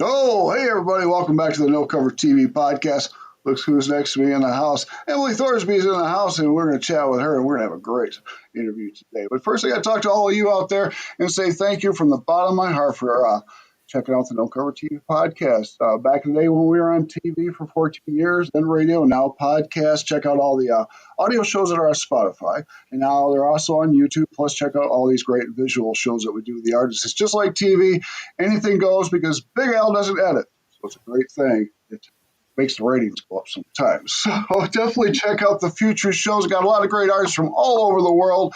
Oh, hey everybody, welcome back to the No Cover TV podcast. Looks who's next to me in the house. Emilie Thorsby is in the house, and we're going to chat with her, and we're going to have a great interview today. But first, I got to talk to all of you out there and say thank you from the bottom of my heart for checking out the No Cover TV podcast. Back in the day when we were on TV for 14 years, then radio, now podcast. Check out all the audio shows that are on Spotify, and now they're also on YouTube. Plus, check out all these great visual shows that we do with the artists. It's just like TV. Anything goes because Big Al doesn't edit. So it's a great thing. It makes the ratings go up sometimes. So definitely check out the future shows. Got a lot of great artists from all over the world,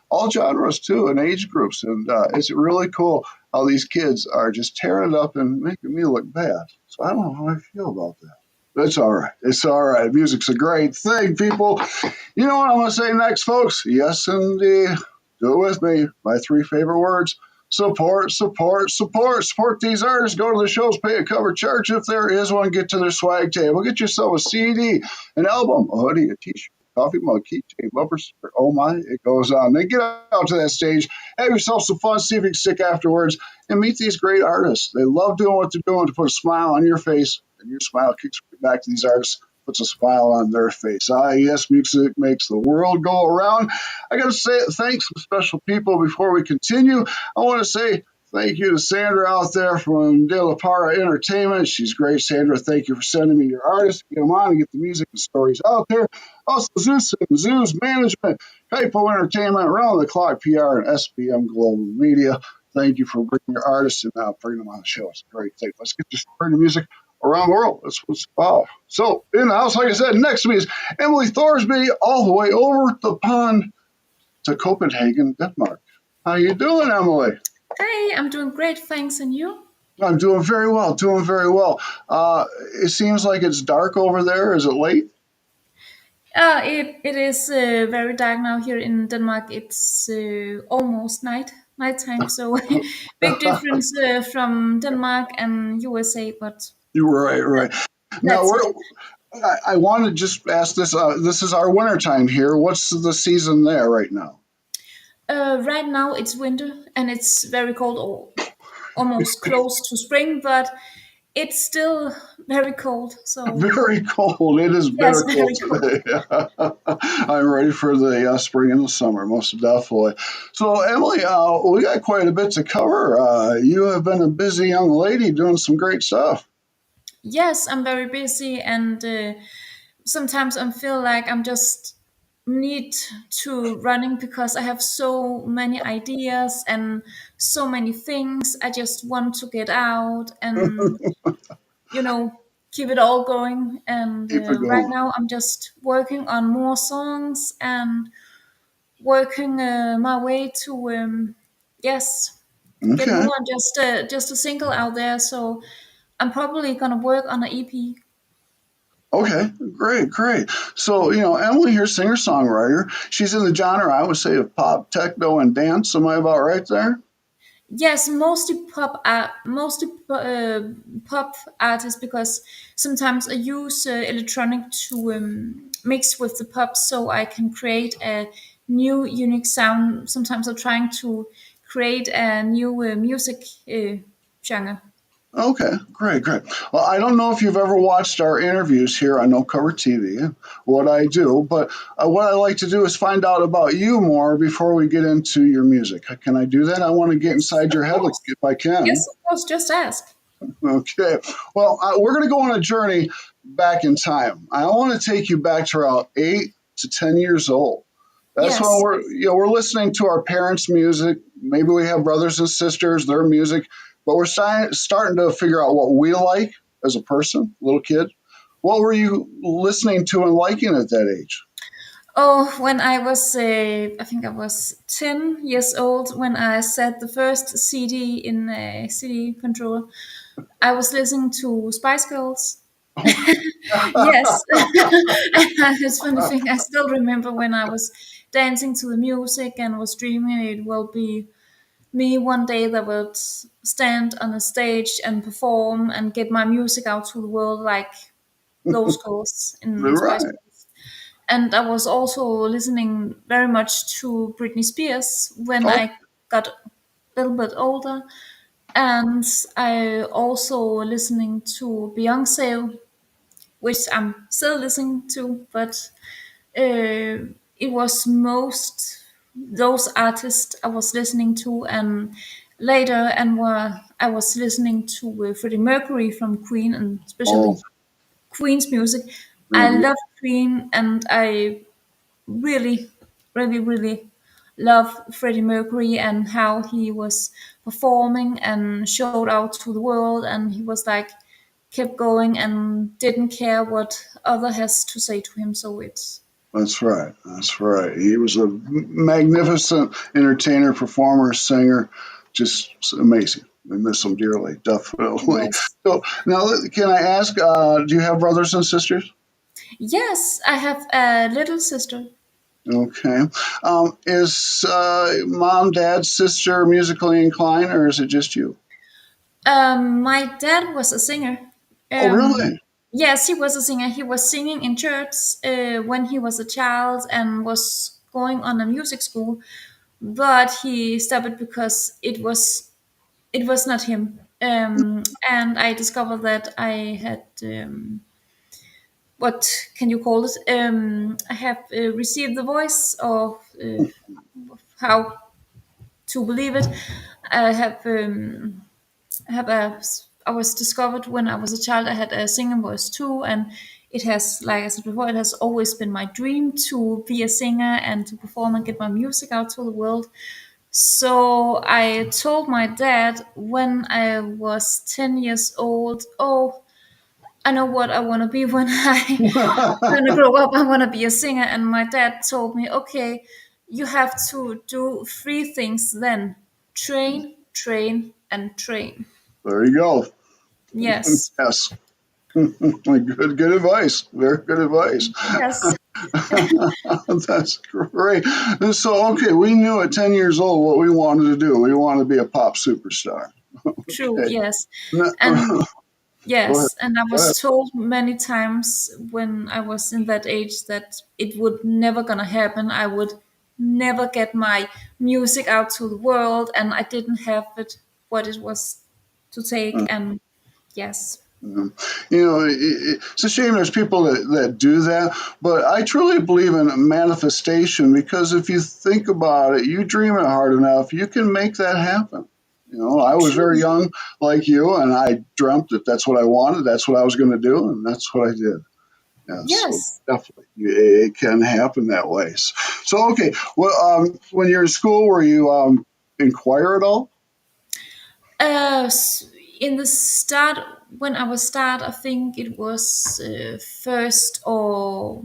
all genres too, and age groups. And it's really cool how these kids are just tearing it up and making me look bad. So I don't know how I feel about that. That's all right. It's all right. Music's a great thing, people. You know what I'm going to say next, folks? Yes, indeed. Do it with me. My three favorite words. Support, support, support. Support these artists. Go to the shows, pay a cover charge if there is one. Get to their swag table. Get yourself a CD, an album, a hoodie, a t-shirt, coffee mug, keychain, bumper sticker. Oh my, it goes on. Then get out to that stage, have yourself some fun, see if you can stick afterwards, and meet these great artists. They love doing what they're doing to put a smile on your face, and your smile kicks back to these artists, puts a smile on their face. Yes, music makes the world go around. I got to say thanks to special people before we continue. I want to say thank you to Sandra out there from De La Parra Entertainment. She's great, Sandra. Thank you for sending me your artists. Get them on and get the music and stories out there. Also, Zeus and Zeus Management, Hypo Entertainment, Around the Clock PR, and SBM Global Media. Thank you for bringing your artists and bringing them on the show. It's a great thing. Let's get this story to music around the world. That's what's about. So, in the house, like I said, next to me is Emilie Thorsby, all the way over the pond to Copenhagen, Denmark. How you doing, Emilie? Hey, I'm doing great, thanks. And you? I'm doing very well, doing very well. It seems like it's dark over there. Is it late? It is very dark now here in Denmark. It's almost nighttime, so big difference from Denmark and USA, but You're right. Now, that's it. I want to just ask this. This is our winter time here. What's the season there right now? Right now it's winter and it's very cold, or almost close to spring, but it's still very cold. So Very cold. It is yes, bitter cold very cold. today. I'm ready for the spring and the summer, most definitely. So, Emilie, we got quite a bit to cover. You have been a busy young lady doing some great stuff. Yes, I'm very busy, and sometimes I feel like I'm just need to running because I have so many ideas and so many things I just want to get out and you know keep it all going. And Keep it right going. now I'm just working on more songs and working my way to yes, get Okay. more, just a single out there. So I'm probably gonna work on an EP. Okay. Great. So, Emily here, singer songwriter. She's in the genre, I would say, of pop, techno, and dance. Am I about right there? Yes, mostly pop artists, because sometimes I use electronic to mix with the pop, so I can create a new unique sound. Sometimes I'm trying to create a new music genre. Okay, great. Well, I don't know if you've ever watched our interviews here on No Cover TV, what I do, but what I like to do is find out about you more before we get into your music. Can I do that? I want to get Yes, inside of your head course. if I can. Yes, of course. Just ask. Okay. Well, we're going to go on a journey back in time. I want to take you back to around 8 to 10 years old. That's when Yes. we're listening to our parents' music. Maybe we have brothers and sisters, their music, but we're starting to figure out what we like as a person, little kid. What were you listening to and liking at that age? Oh, when I was, I think I was 10 years old when I set the first CD in a CD controller. I was listening to Spice Girls. Yes. It's funny thing. I still remember when I was dancing to the music and was dreaming it will be me one day that would stand on a stage and perform and get my music out to the world like those girls in Spice Right. Girls. And I was also listening very much to Britney Spears when Oh, I got a little bit older. And I also listening to Beyonce, which I'm still listening to, but it was most those artists I was listening to, and later and I was listening to Freddie Mercury from Queen, and Oh, especially Queen's music. I mhm. love Queen, and I really, really love Freddie Mercury and how he was performing and showed out to the world, and he was like kept going and didn't care what other has to say to him. So it's That's right. That's right. He was a magnificent entertainer, performer, singer, just amazing. We miss him dearly, definitely. yes. So now, can I ask? Do you have brothers and sisters? Yes, I have a little sister. Okay. Is mom, dad, sister musically inclined, or is it just you? My dad was a singer. Oh, Um, really? yes, he was a singer. He was singing in church when he was a child and was going on a music school, but he stopped it because it was not him. And I discovered that I had what can you call it? I have received the voice of how to believe it. I have a I was discovered when I was a child. I had a singing voice too, and it has, like I said before, it has always been my dream to be a singer and to perform and get my music out to the world. So I told my dad when I was 10 years old, oh, I know what I want to be when when I grow up. I want to be a singer. And my dad told me, okay, you have to do three things then: train, train, and train. There you go. Yes. Yes. Good advice. Very good advice. Yes. That's great. So, okay, we knew at 10 years old what we wanted to do. We wanted to be a pop superstar. True. Okay. Yes. No, And go ahead. yes, and I Go ahead. was told many times when I was in that age that it would never gonna happen. I would never get my music out to the world, and I didn't have it what it was to take. And yes, Mhm. It's a shame there's people that do that, but I truly believe in manifestation because if you think about it, you dream it hard enough, you can make that happen. I was true. very young like you, and I dreamt that that's what I wanted, that's what I was going to do, and that's what I did. Yeah, so Yes. definitely, it can happen that way. So, okay, well, when you're in school, were you in choir at all? In the start, when I was start, I think it was first or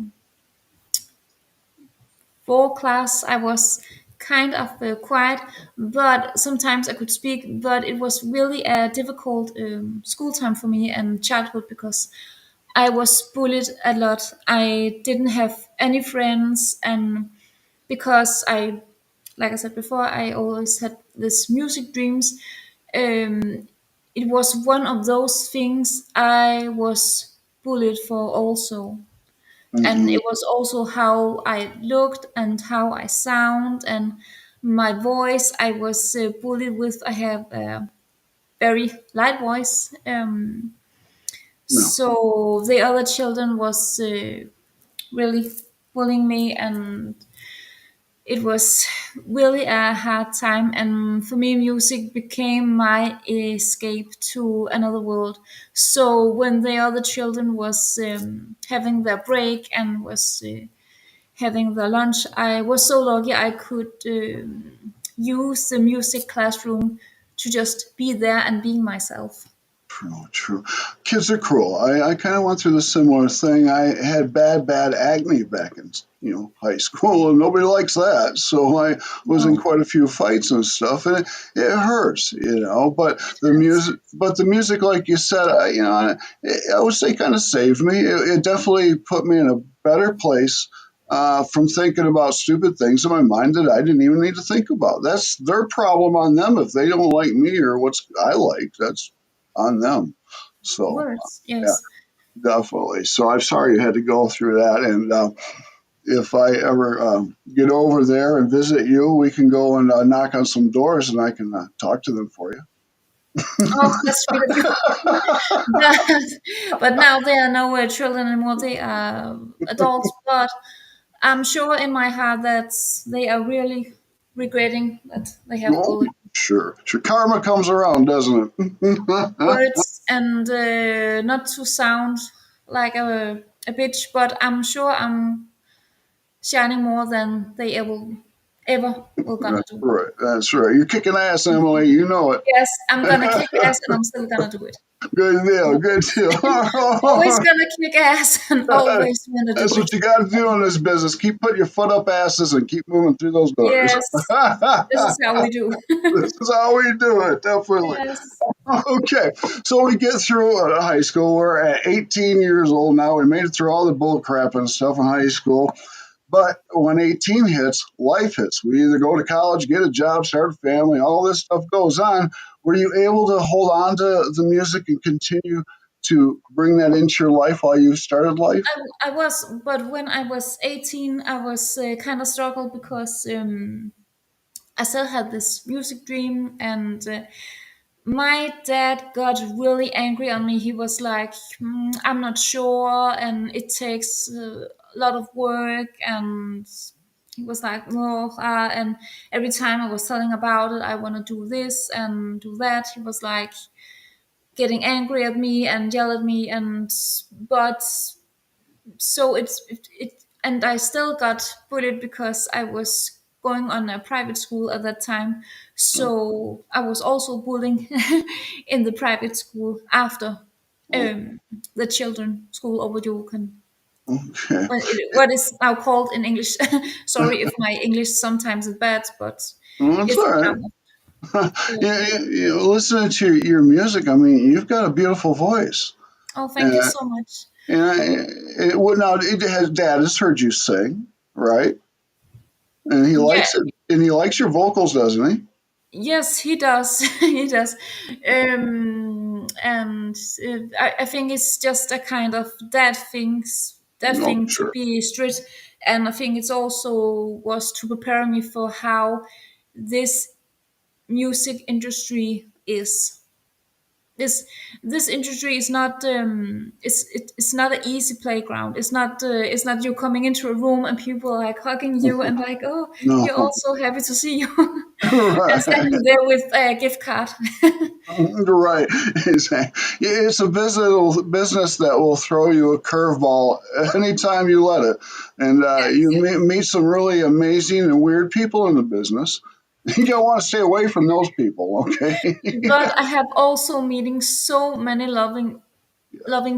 for class, I was kind of quiet, but sometimes I could speak. But it was really a difficult school time for me and childhood because I was bullied a lot. I didn't have any friends, and because like I said before, I always had this music dreams. It was one of those things I was bullied for also, and Hmm. it was also how I looked and how I sound and my voice. I was bullied with. I have a very light voice, No, so the other children was really bullying me, and it was really a hard time. And for me, music became my escape to another world. So when the other children was having their break and was having the lunch, I was so lucky I could use the music classroom to just be there and being myself. true, true. Kids are cruel. I kind of went through the similar thing. I had bad acne back in high school, and nobody likes that. So I was in No, quite a few fights and stuff, and it hurts, But the music, like you said, I would say kind of saved me. It definitely put me in a better place. From thinking about stupid things in my mind that I didn't even need to think about. That's their problem on them if they don't like me or what's I like. That's on them. So words, yeah, yes. definitely. So I'm sorry you had to go through that. And if I ever get over there and visit you, we can go and knock on some doors and I can talk to them for you. Oh, that's sweet of you. but, but now they are no children anymore. They are adults. But I'm sure in my heart that they are really regretting that they have Oh, bullied sure. Sure. Karma comes around, doesn't it? words and not to sound like a bitch, but I'm sure I'm shining more than they ever will gonna That's do. right. That's right. You're kicking ass, Emily. You know it. Yes, I'm gonna kick ass and I'm still gonna do it. Good deal. Good deal. Always gonna kick ass and always gonna do That's what it. you got to do in this business. Keep putting your foot up asses and keep moving through those doors. Yes, this is how we do. This is how we do it. Definitely. Yes. Okay, so we get through high school. We're at 18 years old now. We made it through all the bull crap and stuff in high school. But when 18 hits, life hits. We either go to college, get a job, start a family, all this stuff goes on. Were you able to hold on to the music and continue to bring that into your life while you started life? I was, but when I was 18, I was kind of struggled because I still had this music dream, and my dad got really angry on me. He was like, I'm not sure, and it takes a lot of work. And he was like, oh, and every time I was telling about it, I want to do this and do that. He was like getting angry at me and yell at me. And but so it and I still got bullied because I was going on a private school at that time. So I was also bullying in the private school after um, the children school, or what you can Okay. what is now called in English. Sorry if my English sometimes is bad, but Well, that's it's all right. kind of Listening to your music, I mean, you've got a beautiful voice. oh, thank you And, so much. now, Dad has heard you sing, right? And he Yeah. likes it. And he likes your vocals, doesn't he? Yes, he does. He does. And I think it's just a kind of that Oh, thing to sure. be strict. And I think it's also was to prepare me for how this music industry is. This industry is not it's not an easy playground. It's not you coming into a room and people are like hugging you and like, oh, No, you're also happy to see you and right. standing there with a gift card. Right. It's a business that will throw you a curveball anytime you let it. And you Yes. meet some really amazing and weird people in the business. You don't want to stay away from those people, okay? But I have also meeting so many loving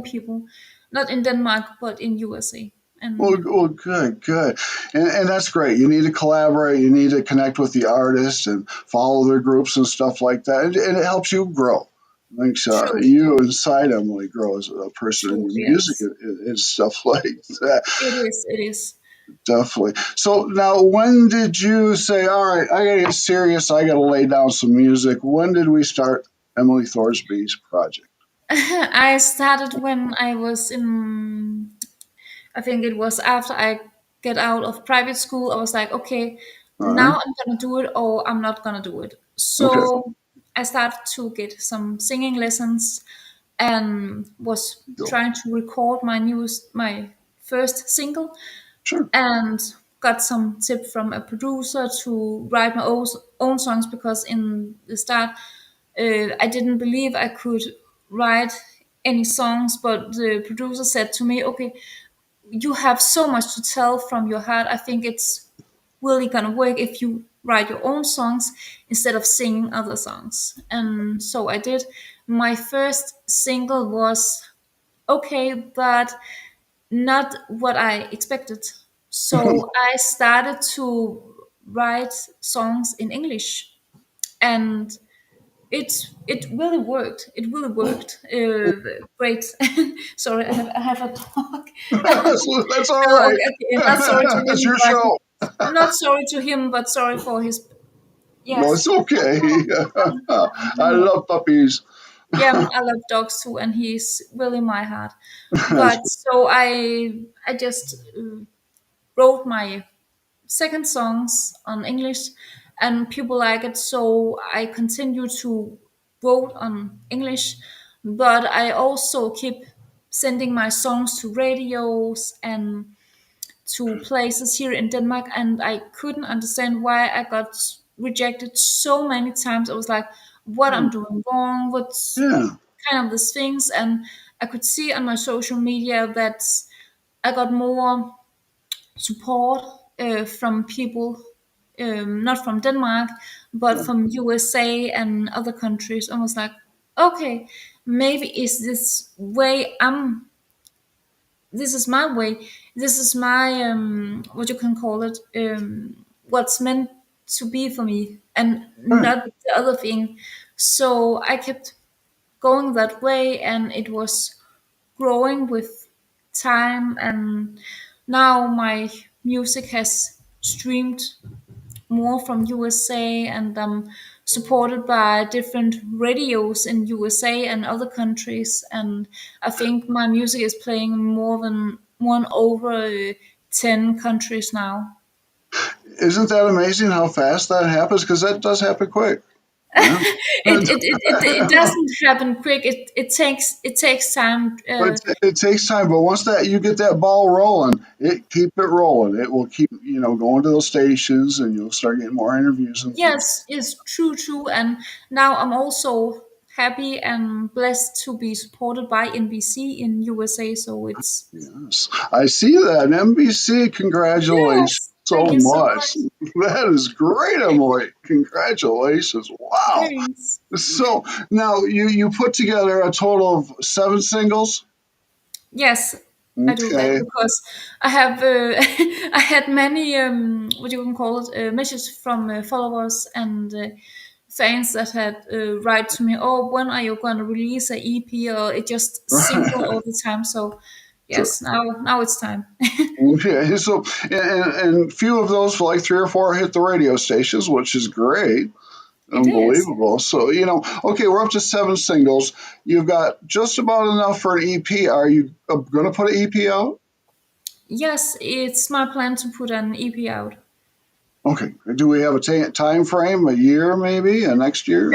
people, not in Denmark but in USA. And Well, good, good. And that's great. You need to collaborate, you need to connect with the artists and follow their groups and stuff like that. And it helps you grow. I think true, you inside Emily grow as a person in true, your music yes. and stuff like that. It is. Definitely. So now, when did you say, all right, I got to get serious, I got to lay down some music? When did we start Emily Thorsby's project? I started when I was in, I think it was after I get out of private school. I was like, okay, All right. now I'm gonna do it or I'm not gonna do it. Okay. So I started to get some singing lessons and was Go. trying to record my first single, Sure. and got some tip from a producer to write my own songs, because in the start I didn't believe I could write any songs, but the producer said to me, okay, you have so much to tell from your heart. I think it's really gonna work if you write your own songs instead of singing other songs. And so I did. My first single was okay, but not what I expected. So I started to write songs in English, and it really worked. It really worked. Great. Sorry, I have a dog. That's all So right. okay, okay, not sorry to That's him, your but show. not sorry to him, but sorry for his. No, Yes. it's okay. I love puppies. Yeah, I love dogs too, and he's really my heart. That's But so I just wrote my second songs on English, and people like it. So I continue to wrote on English, but I also keep sending my songs to radios and to places here in Denmark, and I couldn't understand why I got rejected so many times. I was like, what I'm doing wrong, what's Yeah. kind of these things, and I could see on my social media that I got more support from people, not from Denmark, but from USA and other countries. I was like, okay, maybe is this way I'm. This is my way. This is my what you can call it. What's meant to be for me, and Right. not the other thing. So I kept going that way, and it was growing with time, and now my music has streamed more from USA, and I'm supported by different radios in USA and other countries, and I think my music is playing more than one over 10 countries now. Isn't that amazing how fast that happens? Because that does happen quick. Yeah. It doesn't happen quick. It takes time. But it takes time. But once that you get that ball rolling, it keep it rolling. It will keep going to those stations, and you'll start getting more interviews and things. Yes, it's true. And now I'm also happy and blessed to be supported by NBC in USA. So it's Yes, I see that. NBC, congratulations yes. so Thank you so much. much. That is great, Emily. Congratulations. Wow. Thanks. So now you put together a total of 7 singles. Yes, I do that Okay. because I have I had many what you can call it messages from followers and fans that had write to me, oh, when are you going to release a EP, or it just single all the time. So Sure. yes, now it's time. Okay. So and few of those, like 3 or 4, hit the radio stations, which is great. It is. Unbelievable. So, okay, we're up to 7 singles. You've got just about enough for an EP. Are you going to put an EP out? Yes, it's my plan to put an EP out. Okay. Do we have a time frame? A year, maybe? A next year?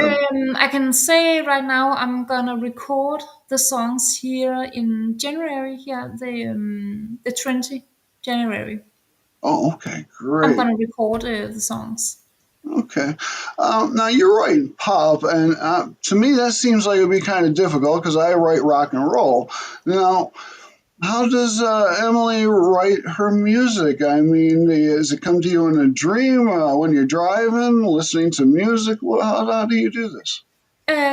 I can say right now I'm gonna record the songs here in January. Yeah, the 20 January. Oh, okay. I'm Great. gonna record the songs. Okay. Now, you're writing pop, and to me, that seems like it would be kind of difficult because I write rock and roll. Now, how does Emily write her music? I mean, does it come to you in a dream when you're driving, listening to music? Well, how do you do this?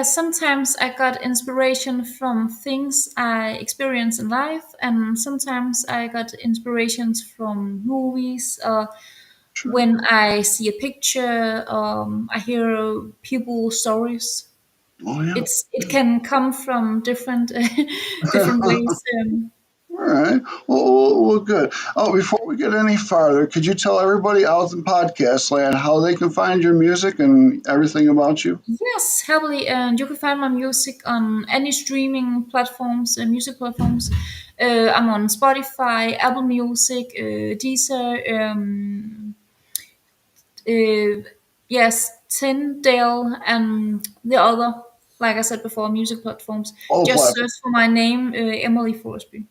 Sometimes I got inspiration from things I experience in life, and sometimes I got inspirations from movies. Sure. When I see a picture, I hear people's stories. Oh, yeah. It can come from different different ways. All right. Well, good. Oh, before we get any farther, could you tell everybody out in podcast land how they can find your music and everything about you? Yes, happily, and you can find my music on any streaming platforms, music platforms. I'm on Spotify, Apple Music, Deezer, uh, yes, Tyndale, and the other, like I said before, music platforms. All Just platforms. search for my name, Emilie Thorsby.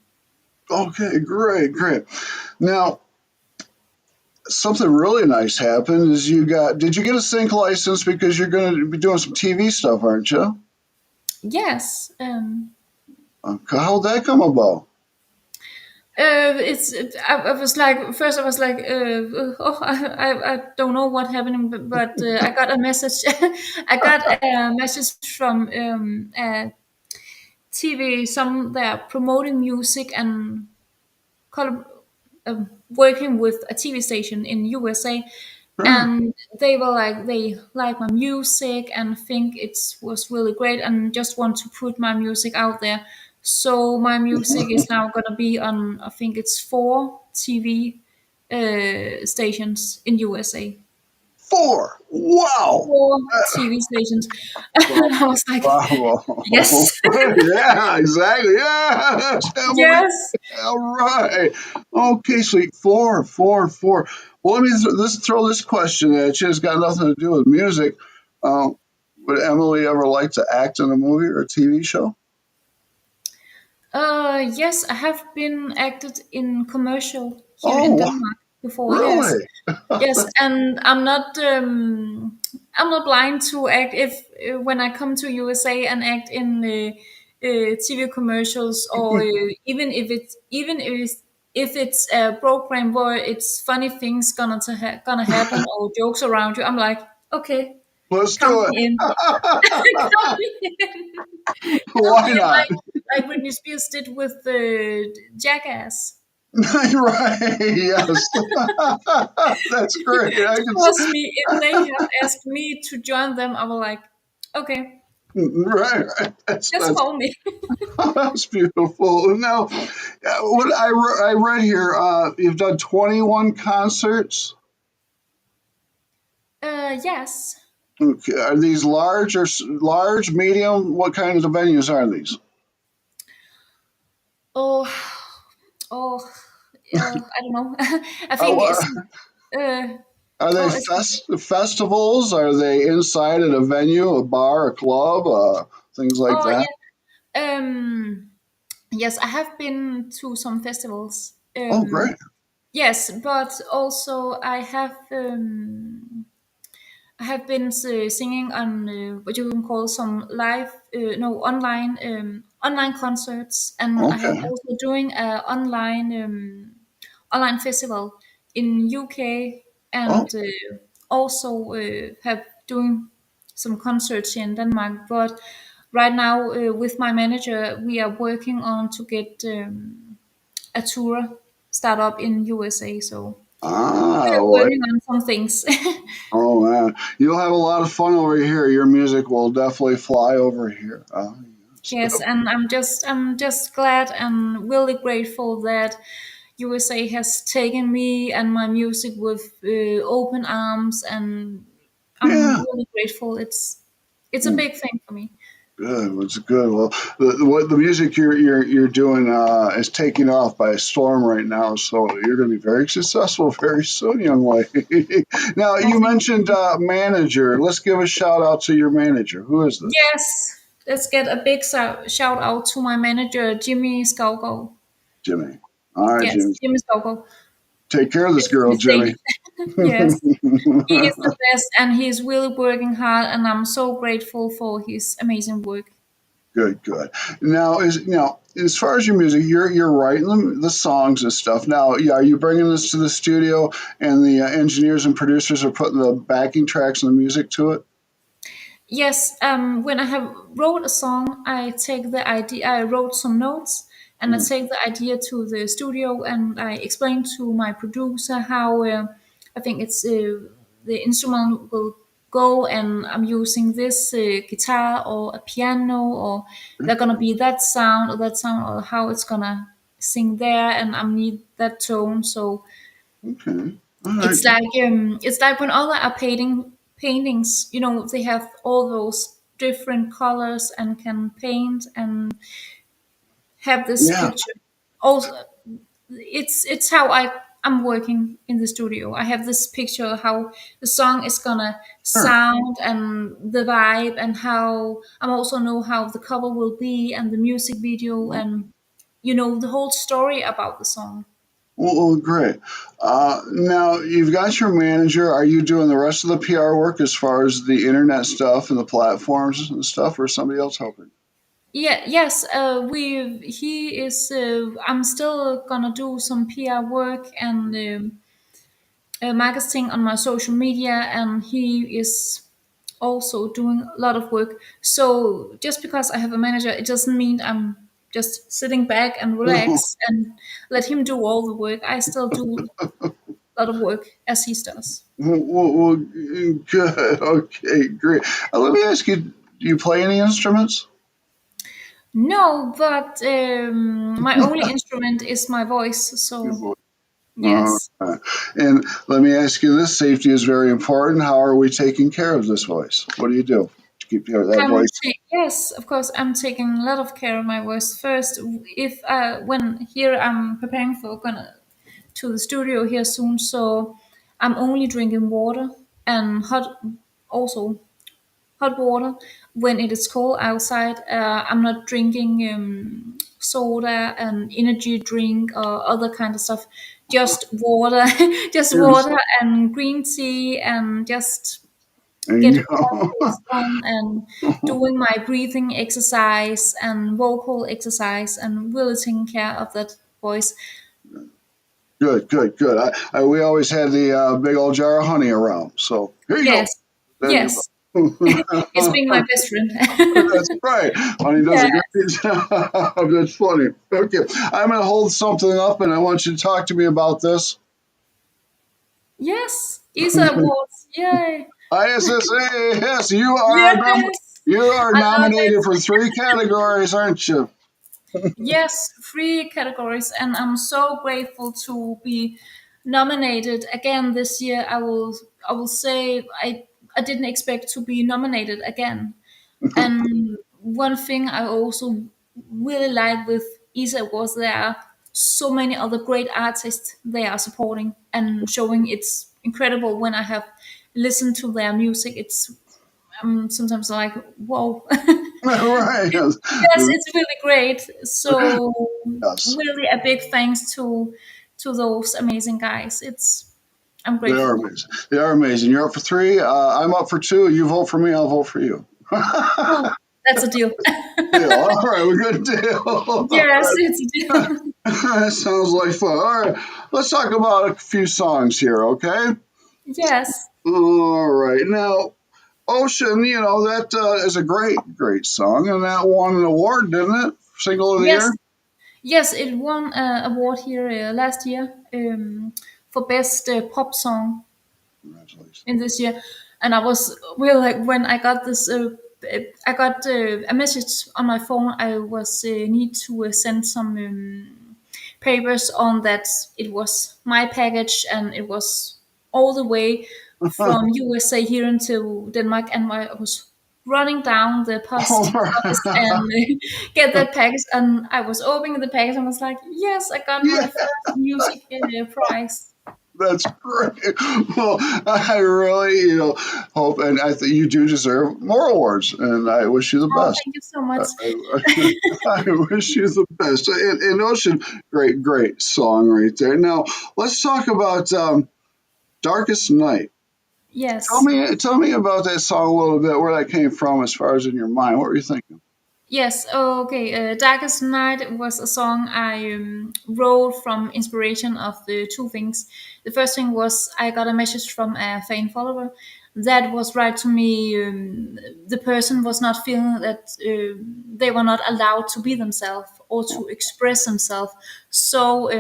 Okay, great. Now, something really nice happened is did you get a sync license because you're going to be doing some TV stuff, aren't you? Yes, How'd that come about? I was like, first I was like, oh, I don't know what happened, but I got a message. I got a message from a TV, some they're promoting music and collab- working with a TV station in USA, Sure. and they were like they like my music and think it was really great and just want to put my music out there. So my music is now gonna be on, I think it's 4 TV stations in USA. 4. Wow. 4 TV stations. I was like, Bravo. yes. Yeah, exactly. Yeah, Emily. Yes. All right. Okay, so 4. Well, let's throw this question at you. It's got nothing to do with music. Uh, Would Emily ever like to act in a movie or a TV show? Yes, I have been acted in commercial here in Oh, Denmark before. Yes, really? yes, and I'm not blind to act if when I come to USA and act in TV commercials, or even if it's a program where it's funny things gonna happen or jokes around you. I'm like, okay, Let's count do me in. Count it. me in. Count Why me in, not? like Britney Spears did with the Jackass. Right, yes. That's great. I can see. Trust me, if they have asked me to join them, I will like, okay, Right, right. just call me. That's beautiful. Now, what I read here, you've done 21 concerts. Yes. Okay. Are these large or large, medium? What kinds of venues are these? Oh, oh, I don't know. I think it's. Oh, Uh, are they oh, it's. festivals? Are they inside at a venue, a bar, a club, things like Oh that? yeah. Yes, I have been to some festivals. Oh, great. Yes, but also I have been singing on what you can call some live, no, online concerts, and I have Okay. also doing a online festival in UK, Oh, and also have doing some concerts here in Denmark. But right now, with my manager, we are working on to get a tour start up in USA. So we are well, working on some things. oh man, you'll have a lot of fun over here. Your music will definitely fly over here. Yes. Yes, and I'm just glad and really grateful that USA has taken me and my music with open arms, and I'm Yeah. really grateful. It's a Mm, big thing for me. good. It's good. Well, what the music you're doing is taking off by a storm right now. So you're going to be very successful very soon, young lady. Now I you think mentioned manager. Let's give a shout out to your manager. Who is this? yes. Let's get a big shout out to my manager, Jimmy Skalgo. Jimmy. All right, Yes, Jimmy. Jimmy Skalgo. Take care of this It's a girl, Jimmy. mistake. Yes, he is the best, and he's really working hard, and I'm so grateful for his amazing work. Good, good. Now, as far as your music, you're writing the songs and stuff. Now, yeah, are you bringing this to the studio, and the engineers and producers are putting the backing tracks and the music to it? Yes, when I have wrote a song, I take the idea. I wrote some notes, and I Mm, take the idea to the studio, and I explain to my producer how I think it's the instrument will go, and I'm using this guitar or a piano, or they're gonna be that sound or that sound, or how it's gonna sing there, and I need that tone. So okay. All right. it's like when other are painting paintings, they have all those different colors and can paint and have this Yeah. picture. Also, it's how I'm working in the studio. I have this picture of how the song is gonna Sure. sound and the vibe, and how I also know how the cover will be and the music video, Well, and the whole story about the song. great. Now you've got your manager. Are you doing the rest of the PR work as far as the internet stuff and the platforms and stuff, or is somebody else helping? Yeah, yes, he is. I'm still gonna do some PR work and marketing on my social media, and he is also doing a lot of work. So just because I have a manager, it doesn't mean I'm just sitting back and relax and let him do all the work. I still do a lot of work as he does. Good. Okay, great. Let me ask you: do you play any instruments? No, but my only instrument is my voice. Your So voice. All yes. right. And let me ask you this: safety is very important. How are we taking care of this voice? What do you do to keep that voice? Yes, of course, I'm taking a lot of care of my voice first. If when here I'm preparing for gonna to the studio here soon, so I'm only drinking water and also hot water when it is cold outside. I'm not drinking soda and energy drink or other kind of stuff. Just water, just Yes. water and green tea, and just And get you one face on and doing my breathing exercise and vocal exercise and really taking care of that voice. good, good, good. We always had the big old jar of honey around. So here you go. Yes, There you yes, it's go. being my best That's friend. right. Honey does Yeah. a great job. That's funny. Okay. I'm going to hold something up and I want you to talk to me about this. Yes, Isa Awards. Yay. ISSA, yes, Yes, you are I love nominated it. for three categories, aren't you? Yes, three categories, and I'm so grateful to be nominated again this year. I will say I didn't expect to be nominated again. And one thing I also really like with Isa was there are so many other great artists they are supporting and showing. It's incredible when I have listened to their music. It's sometimes like, whoa. Right. Yes. Yes, it's really great. So Yes. really a big thanks to those amazing guys. I'm They are grateful. amazing. They are amazing. You're up for three. I'm up for two. You vote for me. I'll vote for you. Oh, that's a deal. Deal. All right. We're good deal. Yes, it's a deal. That sounds like fun. All right. Let's talk about a few songs here, okay? Yes. All right. Now, Ocean, that is a great, great song, and that won an award, didn't it? Single of the Yes. year? Yes, it won an award here last year for best pop song Congratulations. in this year, and I was really like when I got this. I got a message on my phone. I was need to send some papers on that it was my package and it was all the way from USA here into Denmark, and I was running down the All post office right. and get that package, and I was opening the package and was like, yes, I got my Yeah, first music prize. that's great. Well, I really, hope, and I think you do deserve more awards, and I wish you the Oh, best. thank you so much. I wish you the best. And Ocean, great, great song right there. Now, let's talk about Darkest Night. Yes. Tell me about that song a little bit, where that came from as far as in your mind. What were you thinking? Yes, okay. Darkest Night was a song I wrote from inspiration of the two things. The first thing was I got a message from a fan follower that was right to me. The person was not feeling that they were not allowed to be themselves or to express themselves. So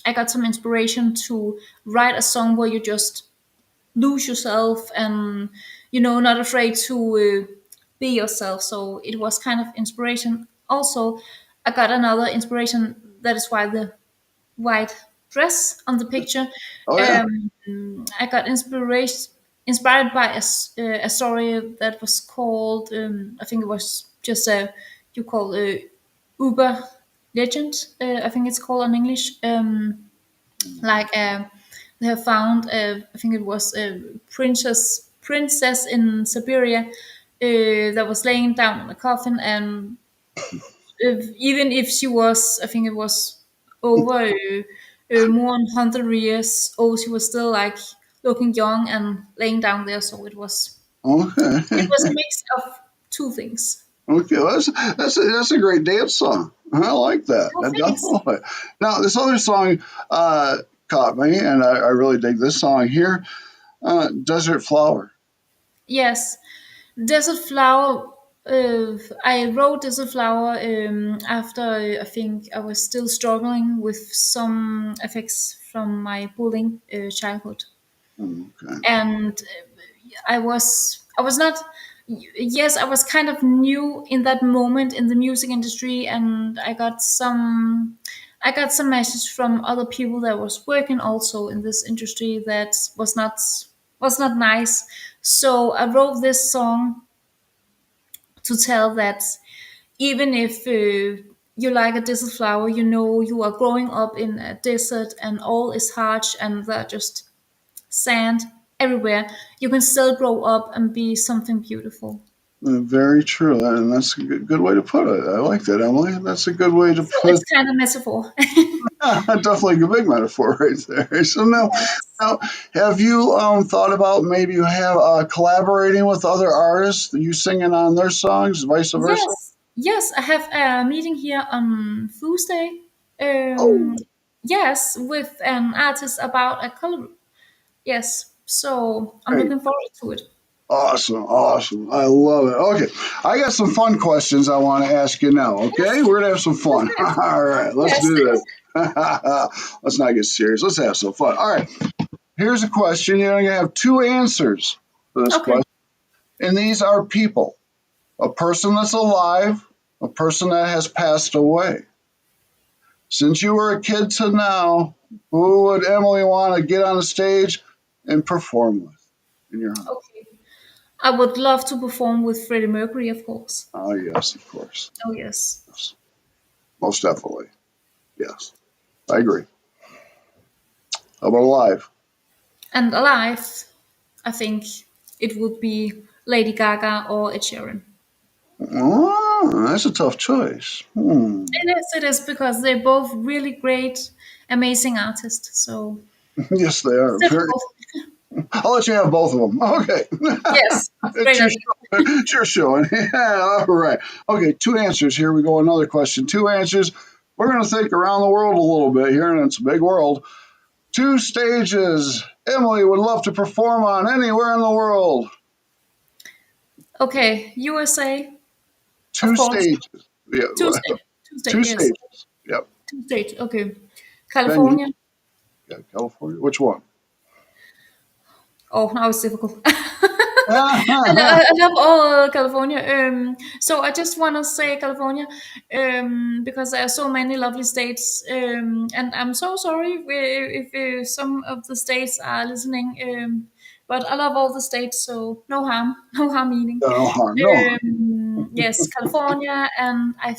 I got some inspiration to write a song where you just lose yourself and not afraid to be yourself. So it was kind of inspiration. Also, I got another inspiration. That is why the white dress on the picture. Oh yeah. um, I got inspired by a story that was called I think it was just a you call Uber legend, I think it's called in English. Like they have found I think it was a princess in Siberia that was laying down in a coffin, and even if she was, I think it was over more than 100 years old, she was still like looking young and laying down there. So it Okay. was a mix of two things. Okay. Well, that's a great dance song. I like that. Oh, I thanks. definitely. Now, this other song caught me, and I really dig this song here. Desert Flower. Yes, Desert Flower. I wrote Desert Flower after I think I was still struggling with some effects from my bullying childhood, Okay. and I was not. Yes, I was kind of new in that moment in the music industry, and I got some message from other people that was working also in this industry that was not nice. So I wrote this song to tell that even if you like a desert flower, you are growing up in a desert and all is harsh and there are just sand everywhere, you can still grow up and be something beautiful. Very true, and that's a good way to put it. I like that, Emily. That's a good way to So put. it's kind of metaphor. Definitely a big metaphor right there. So now, have you thought about maybe you have collaborating with other artists, you singing on their songs, vice versa? Yes, I have a meeting here on Tuesday. Oh, Um, yes, with an artist about a color. Yes, so I'm great. looking forward to it. Awesome, awesome. I love it. Okay, I got some fun questions I want to ask you now. Okay, Yes, we're gonna have some that's fun. good. All right, let's Yes. do this. Let's not get serious. Let's have some fun. All right, here's a question. You're gonna have two answers for this Okay. question, and these are people: a person that's alive, a person that has passed away. Since you were a kid to now, who would Emily want to get on the stage and perform with in your house? Okay. I would love to perform with Freddie Mercury, of course. Oh, yes, of course. Oh yes. Yes, most definitely. Yes, I agree. How about alive? And alive, I think it would be Lady Gaga or Ed Sheeran. Oh, that's a tough choice. It is because they're both really great, amazing artists. So Yes, they it's are. Very. difficult. I'll let you have both of them. Okay. Yes, It's great your idea. show. It's your show. Yeah, all right. Okay, two answers. Here we go. Another question. Two answers. We're going to think around the world a little bit here, and it's a big world. Two stages Emily would love to perform on anywhere in the world. Okay, USA, of Two course. stages. Yeah, Tuesday, Tuesday, two yes, stages. Yep. Tuesday. Okay, Venue. California. Yeah, California. Which one? Oh, now it's difficult. Ah, I love all California. So I just want to say California, because there are so many lovely states. And I'm so sorry if some of the states are listening. But I love all the states, so no harm, no harm meaning. no harm. No harm. Yes, California, and I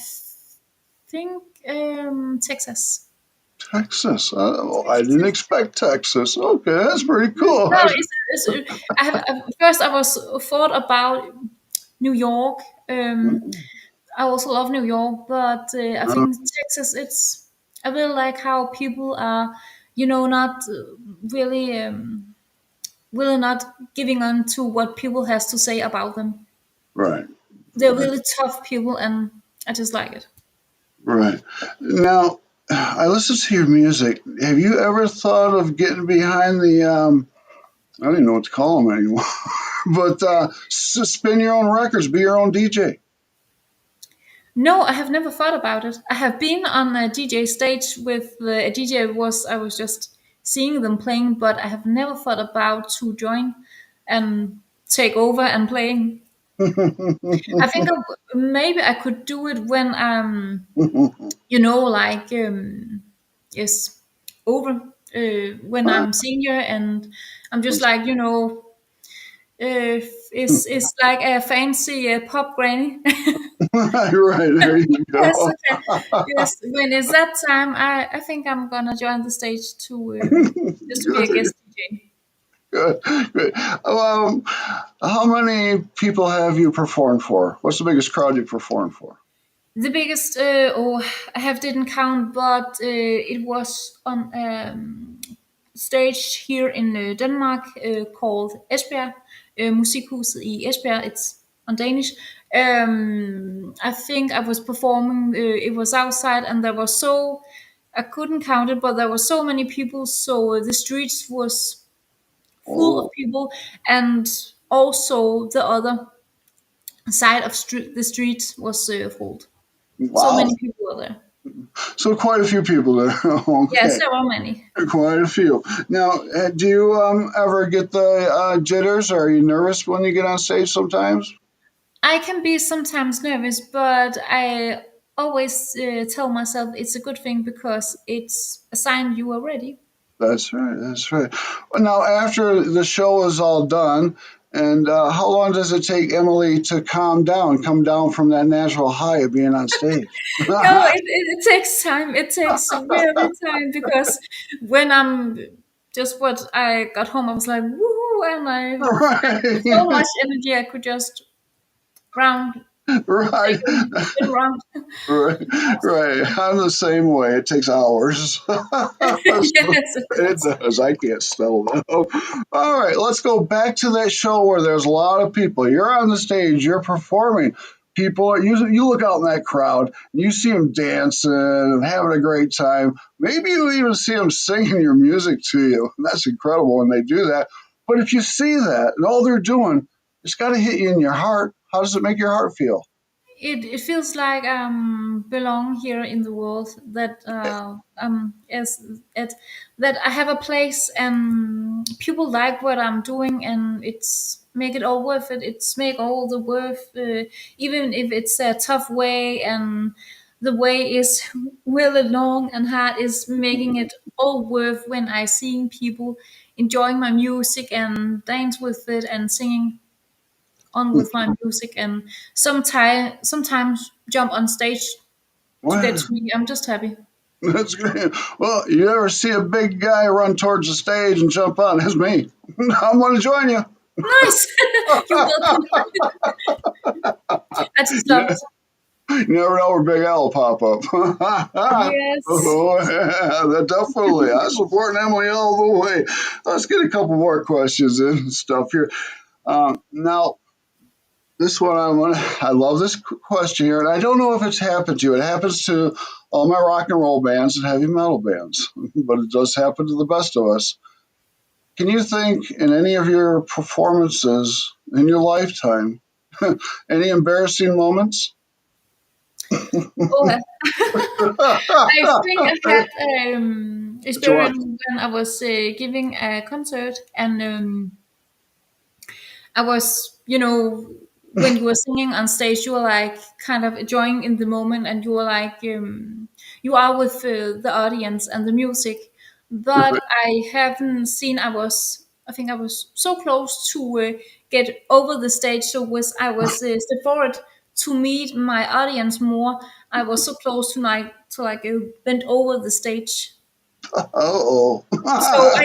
think Texas. Texas. I Texas, didn't yes. expect Texas. Okay, that's pretty Yes, cool. no, first I was thought about New York. I also love New York, but I think Texas. I really like how people are, not really, really not giving on to what people has to say about them. Right. They're Right. really tough people, and I just like it. Right. Now, I listen to your music. Have you ever thought of getting behind the I don't even know what to call them anymore, but spin your own records, be your own DJ? No, I have never thought about it. I have been on a DJ stage with a DJ was I was just seeing them playing, but I have never thought about to join and take over and playing. I think maybe I could do it when like yes, over when I'm senior and I'm just like is like a fancy pop granny. Right, there you Yes, go. okay. Yes, when it's that time, I think I'm gonna join the stage to just to be a Good, guest DJ. good, good. How many people have you performed for? What's the biggest crowd you performed for? The biggest, I have didn't count, but it was on stage here in Denmark called Esbjerg, Musikhuset i Esbjerg. It's on Danish. I think I was performing. It was outside, and there was I couldn't count it, but there were so many people. So the streets was full of Oh, people, and also the other side of the street was full. So wow. many people were there. So quite a few people there. Yes, Okay, there were many. quite a few. Now, do you ever get the jitters? Or are you nervous when you get on stage sometimes? I can be sometimes nervous, but I always tell myself it's a good thing because it's a sign you are ready. That's right. That's right. Well, now, after the show is all done, and how long does it take Emily to calm down, come down from that natural high of being on stage? No, Right. it takes time. It takes really time because when I'm just what I got home, I was like, woohoo, and I so much energy I could just round, Right. spin round. Right, right. I'm the same way. It takes hours. Yes, it It does. does. I can't spell that. All right, let's go back to that show where there's a lot of people. You're on the stage. You're performing. People, you look out in that crowd. You see them dancing and having a great time. Maybe you even see them singing your music to you. And that's incredible when they do that. But if you see that and all they're doing, it's got to hit you in your heart. How does it make your heart feel? It feels like belong here in the world, that is it, that I have a place and people like what I'm doing, and it's make it all worth it. It's make all the worth, even if it's a tough way, and the way is really long and hard, is making it all worth when I seeing people enjoying my music and dance with it and singing on with my music, and sometimes jump on stage to get Well, to me. I'm just happy. that's great. Well, you ever see a big guy run towards the stage and jump on? That's me. I'm going to join you. Nice. You're welcome. I just love You it. never know where Big Al will pop up. Yes. Oh, yeah, definitely. I support Emily all the way. Let's get a couple more questions and stuff here. Now, this one I love this question here, and I don't know if it's happened to you. It happens to all my rock and roll bands and heavy metal bands, but it does happen to the best of us. Can you think in any of your performances in your lifetime, any embarrassing moments? Oh, I think I had What you want? experience when I was giving a concert, and I was, when you were singing on stage, you were like kind of enjoying in the moment, and you were like, you are with the audience and the music. But I haven't seen. I think I was so close to get over the stage. So I was step forward to meet my audience more. I was so close to bend over the stage. Oh, So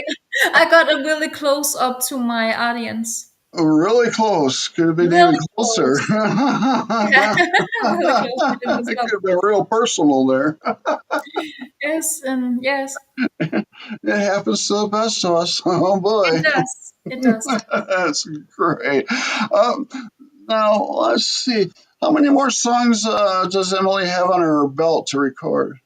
I got a really close up to my audience. really close. Could have been even Really closer. close. Yeah, really close. It was It love. could have been real personal there. Yes, and yes, It happens to the best of us. Oh it boy, does. It does. that's great. Um, Now let's see. How many more songs does Emily have on her belt to record?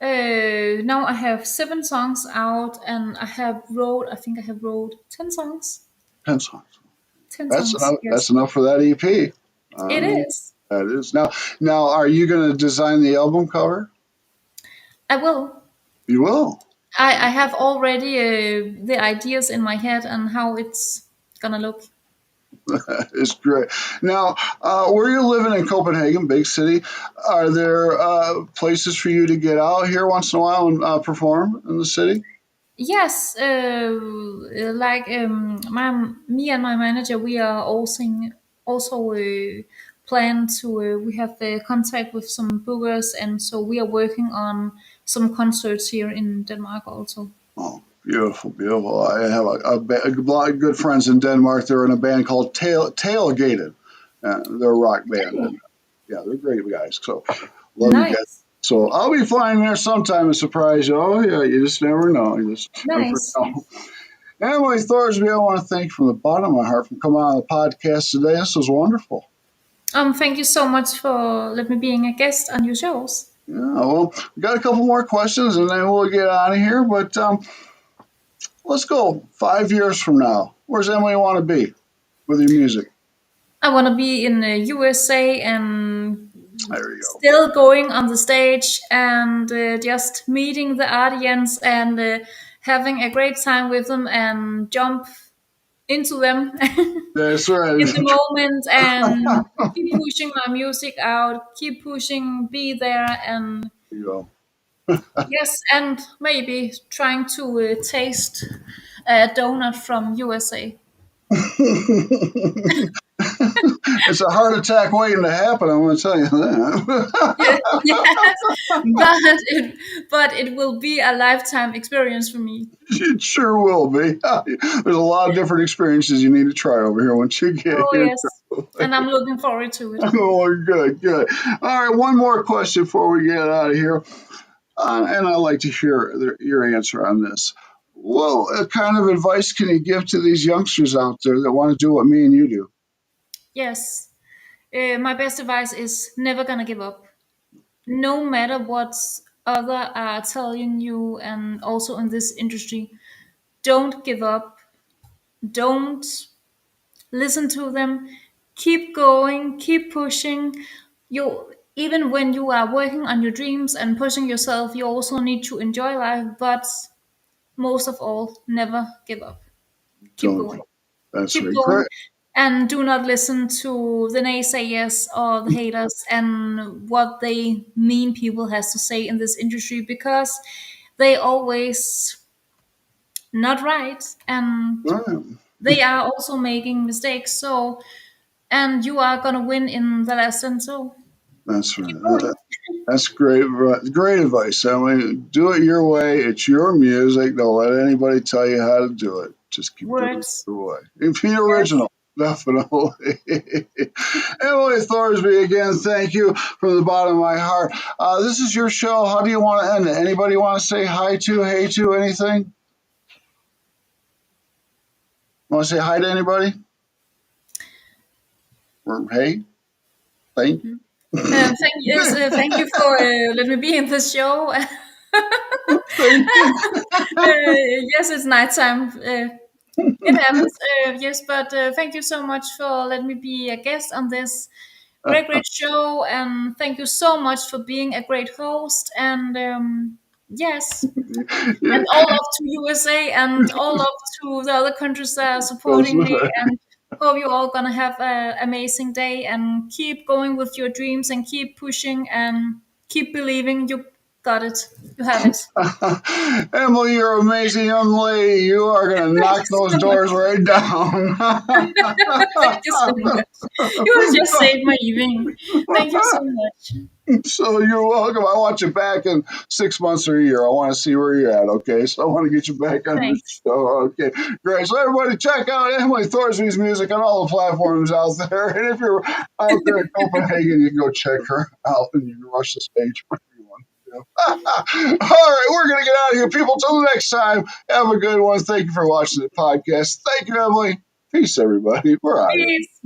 Now I have 7 songs out, and I think I have wrote 10 songs. 10 songs. Ten That's songs. enough. Yes, That's enough for that EP. it Um, is. that is now. Now, are you going to design the album cover? I will. You will. I have already the ideas in my head and how it's gonna look. It's great. Now, where you're living in Copenhagen, big city, are there places for you to get out here once in a while and perform in the city? Yes, like me and my manager, we are also plan to. We have contact with some bookers, and so we are working on some concerts here in Denmark also. Oh, beautiful, beautiful. I have a lot of good friends in Denmark. They're in a band called Tailgated. They're a rock band, and yeah, they're great guys. So love you guys. Nice, So I'll be flying there sometime and surprise you. Oh yeah, you just never know. You just never nice. know. Emily Thorsby, I want to thank you from the bottom of my heart for coming on the podcast today. This was wonderful. Thank you so much for let me being a guest on your shows. Yeah, well, we got a couple more questions and then we'll get out of here. But let's go 5 years from now. Where's Emily want to be with your music? I want to be in the USA and There you go. still going on the stage and just meeting the audience and having a great time with them and jump into them That's right. in the moment and keep pushing my music out, keep pushing, be there, and There you yes, and maybe trying to taste a donut from USA. go. It's a heart attack waiting to happen. I'm going to tell you that. Yes, but it will be a lifetime experience for me. It sure will be. There's a lot of different experiences you need to try over here once you get Oh here. yes, And I'm looking forward to it. Oh, good, good. All right, one more question before we get out of here. And I'd like to hear your answer on this. What kind of advice can you give to these youngsters out there that want to do what me and you do? Yes. My best advice is never gonna give up. No matter what other are telling you, and also in this industry, don't give up. Don't listen to them. Keep going. Keep pushing. You even when you are working on your dreams and pushing yourself, you also need to enjoy life. But most of all, never give up. Keep Don't. going. That's Keep right. going, Great. and do not listen to the naysayers or the haters and what they mean people has to say in this industry, because they always not right, and Right. they are also making mistakes. So, and you are gonna win in the lesson, so That's keep right. going. That's great. Great advice. I mean, do it your way. It's your music. Don't let anybody tell you how to do it. Just keep doing it Words. your way. And be Yes. original. Definitely. Emilie Thorsby, again, thank you from the bottom of my heart. This is your show. How do you want to end it? Anybody want to say hi to, hey to, anything? Want to say hi to anybody? Or hey? Thank Thank you for letting me be in this show. Thank you. Yes, it's nighttime. It happens, yes, but thank you so much for letting me be a guest on this great show, and thank you so much for being a great host. And yes, and all love to USA and all love to the other countries that are That's supporting me. And hope you all gonna have an amazing day and keep going with your dreams and keep pushing and keep believing. You got it. You have it. Emily, you're an amazing young lady. You are going to Thank knock you those so much. doors right down. Thank you so much. You just saved my evening. Thank you so much. So you're welcome. I want you back in 6 months or a year. I want to see where you're at. Okay, so I want to get you back on the Thanks. show. Okay, great. So everybody, check out Emilie Thorsby's music on all the platforms out there. And if you're out there in Copenhagen, you can go check her out and you can rush the stage for everyone. All right, we're going to get out of here, people. Till the next time, have a good one. Thank you for watching the podcast. Thank you, Emily. Peace, everybody. We're out of here. Peace.